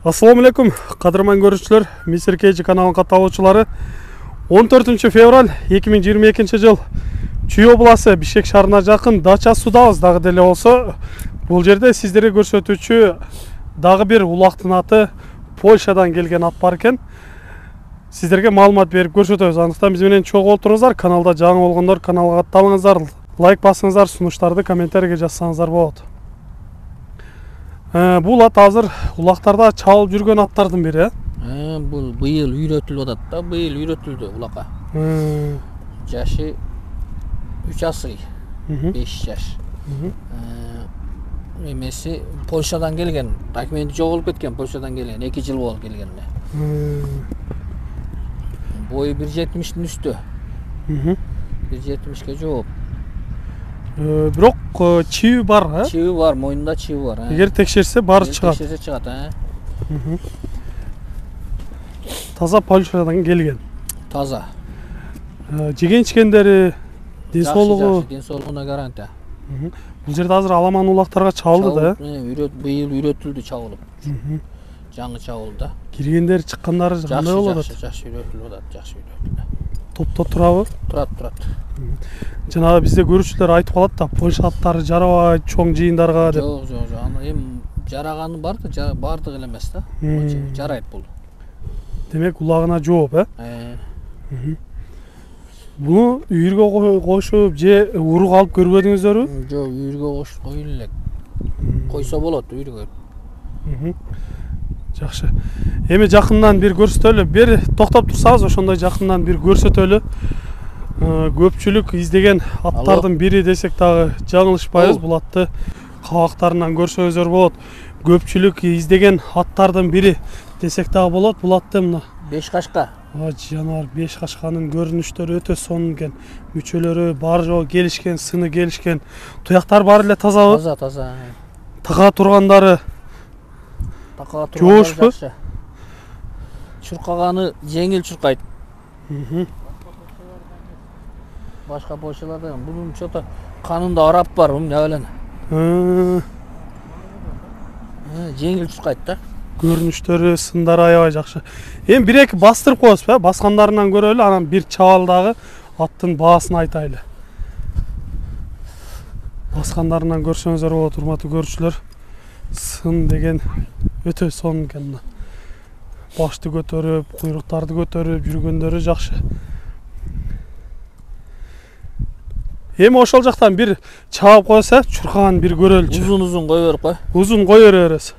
Assalamu alaikum, qadırman görüşçüler, Misir KG kanalının katılımcıları. 14 fevral 2022 жыл Чүй обласы Бишкек шаарына жақын Дача судабыз дагы деле болсо. Бул жерде сиздерге көрсөтүүчү дагы бир улактын аты Польшадан келген ат бар экен. Сиздерге маалымат берип көрсөтөбүз. Андыктан биз менен чогуу отуруңуздар. Каналда жаңы болгондор каналга катталыңыздар, лайк басыңыздар, сунуштарды комментарийге жазсаңыздар болот. Бул ат азыр улактарда чабылып жүргөн аттардын бири, Бул быйыл үйрөтүлүп атат да, быйыл үйрөтүлдү улакка. Жашы 3 асый, 5 жаш. Эмеси Польшадан келген, документи жоголуп кеткен, Польшадан келген, 2 жыл болуп келгенине. Бою 1.70-тин үстү. 1.70-ке жооп. Бирок чиби бар, Чиби бар, мойнунда чиби бар. Эгер текшерсе баары чыгат. Текшерсе чыгат, Таза Польшадан келген. Таза. Жеген ичкендери, денсаулыгу, денсаулыгуна гарантия. Бул жерде азыр аламан улактарга чабылды да. Быйыл үйрөтүлдү чабылып. Жаңы чабылды да. Киргендер чыккандары кандай болот? Жакшы үйрөтүлүп атат, жакшы үйрөтүлдү. Топто турабы? Турат. Жанагы бизде көрүүчүлөр айтып калат да, Польша аттары жарабайт чоң жыйындарга деп. Жок. Аны эми жараганы бар да, бардыгы эле эмес да. Жарайт бул. Демек улагына жооп, Буну үйүргө кошуп же урук алып көрбөдүңүздөрбү? Жок, үйүргө коюлу элек. Койсо болот үйүргө. Жакшы. Эми жакындан бир көрсөтөлү. Бир токтоп турсаңыз, ошондой жакындан бир көрсөтөлү. Көпчүлүк издеген аттардын бири десек дагы жаңылышпайбыз. Бул атты кабактарынан көрсөңүздөр болот. Көпчүлүк издеген аттардын бири десек дагы болот. Бул атты мына 5 кашка. Жанар 5 кашканын көрүнүштөрү өтө сонун экен. Мүчөлөрү бар жоо келишкен, сыны келишкен. Туяктар баары эле тазабы? Таза. Така тургандары жоошпу? Чуркаганы жеңил чуркайт. Башка польшаларда бунун чото канында арап бар, эмне белен. Жеңил чуркайт да. Көрүнүштөрү, сындары аябай жакшы. Эми бир-эки бастырып коебуз, баскандарынан көрөлү, анан бир чабалдагы аттын баасын айтайлы. Баскандарынан көрсөңүздөр болот, урматтуу көрүүчүлөр. Сын деген өтө сонун экен. Башты көтөрүп, куйруктарды көтөрүп жүргөндөрү жакшы. Эми ошол жактан бир чабып койсо, чуркаган бир көрөлүчү. Узун кой берип кой. Узун кой беребиз.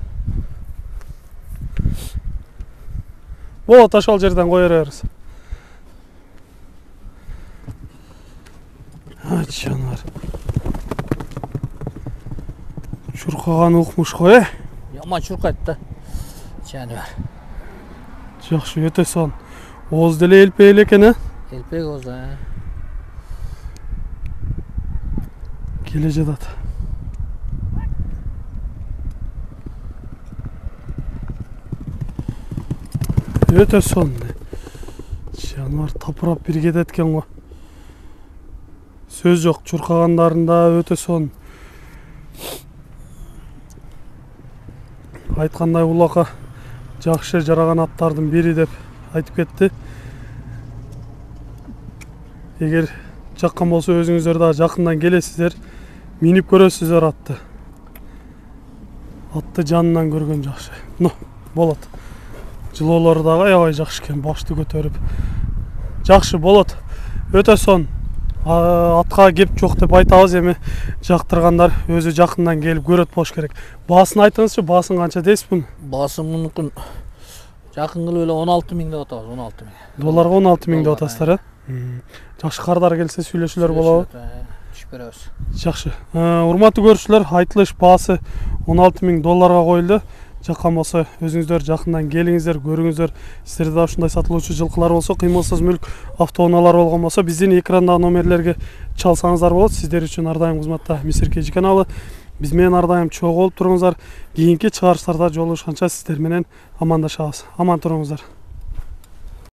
Болот, ошол жерден кой беребиз. Жанар. Чуркаган укмуш кой, Яман чуркайт да. Жаныбар. Жакшы, өтө сонун. Ооз деле элпей эле экен, Элпек ооз, Келе жатат. Өтө сонун. Жанар тапырап бир кетет экен го. Сөз жок, чуркагандарында өтө сонун. Айткандай улакка жакшы жараган аттардын бири деп айтып кетти. Эгер жаккан болсо өзүңүздөр да жакындан келесиздер, минип көрөсүздөр атты. Атты жанынан көргөн жакшы. Болот. Жылоолору дагы аябай жакшы экен, башты көтөрүп. Жакшы болот. Өтө сонун. Атка кеп жок деп айтабыз, эми жактыргандар өзү жакындан келип көрөт болуш керек. Баасын айтыңызчы, баасын канча дейсиз бун? Баасы мунукун жакын кылып эле 16 000 деп атабыз, 16 000. Долларга 16 000 деп атасыздар, Жакшы кардар келсе сүйлөшүүлөр болобу? Түшүп беребиз. Жакшы. Урматтуу көрүүчүлөр, айтылыш баасы 16 000 долларга коюлду. Жаккан болсо өзүңүздөр жакындан келиңиздер, көрүңүздөр. Сиздерде да ушундай сатылуучу жылкылар болсо, кыймылсыз мүлк автоунаалар болгон болсо, биздин экрандагы номерлерге чалсаңыздар болот. Сиздер үчүн ар дайым кызматта Misir KG каналы. Биз менен ар дайым чогуу болуп туруңуздар. Кийинки чыгарыштарда жолугушканча сиздер менен амандашабыз. Аман туруңуздар.